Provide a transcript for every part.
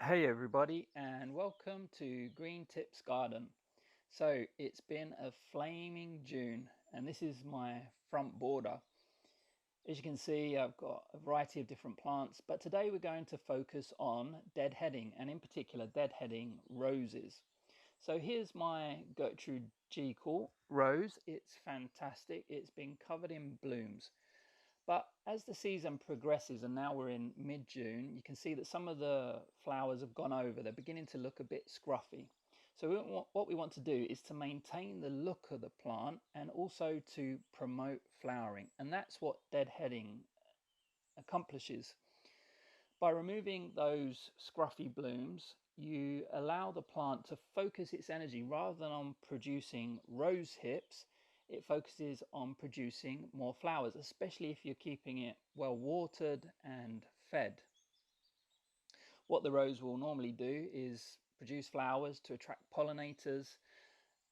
Hey everybody, and welcome to Green Tips Garden. So it's been a flaming June, and this is my front border. As you can see, I've got a variety of different plants, but today we're going to focus on deadheading, and in particular deadheading roses. So here's my Gertrude G. Cool rose. It's fantastic. It's been covered in blooms. But as the season progresses, and now we're in mid-June, you can see that some of the flowers have gone over. They're beginning to look a bit scruffy. So what we want to do is to maintain the look of the plant and also to promote flowering. And that's what deadheading accomplishes. By removing those scruffy blooms, you allow the plant to focus its energy rather than on producing rose hips. It focuses on producing more flowers, especially if you're keeping it well watered and fed. What the rose will normally do is produce flowers to attract pollinators.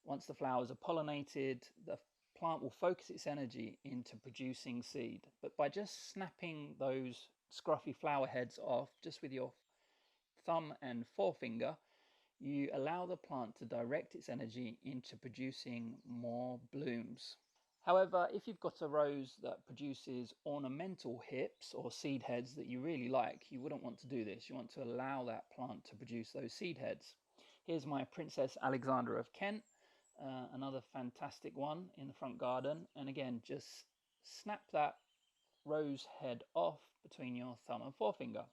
Once the flowers are pollinated, the plant will focus its energy into producing seed. But by just snapping those scruffy flower heads off just with your thumb and forefinger, you allow the plant to direct its energy into producing more blooms. However, if you've got a rose that produces ornamental hips or seed heads that you really like, you wouldn't want to do this. You want to allow that plant to produce those seed heads. Here's my Princess Alexandra of Kent, another fantastic one in the front garden. And again, just snap that rose head off between your thumb and forefinger.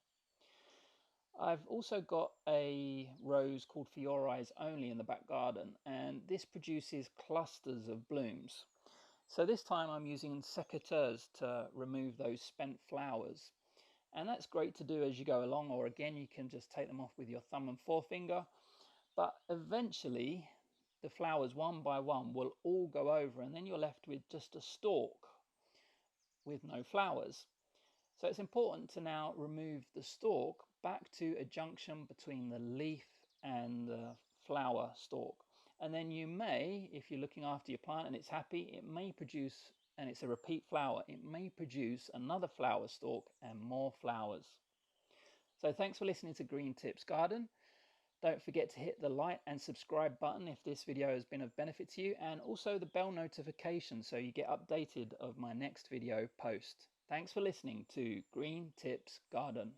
I've also got a rose called For Your Eyes Only in the back garden, and this produces clusters of blooms. So this time I'm using secateurs to remove those spent flowers. And that's great to do as you go along, or again, you can just take them off with your thumb and forefinger. But eventually, the flowers one by one will all go over, and then you're left with just a stalk with no flowers. So it's important to now remove the stalk back to a junction between the leaf and the flower stalk. And then you may, if you're looking after your plant and it's happy, it may produce, and it's a repeat flower, it may produce another flower stalk and more flowers. So thanks for listening to Green Tips Garden. Don't forget to hit the like and subscribe button if this video has been of benefit to you, and also the bell notification so you get updated of my next video post. Thanks for listening to Green Tips Garden.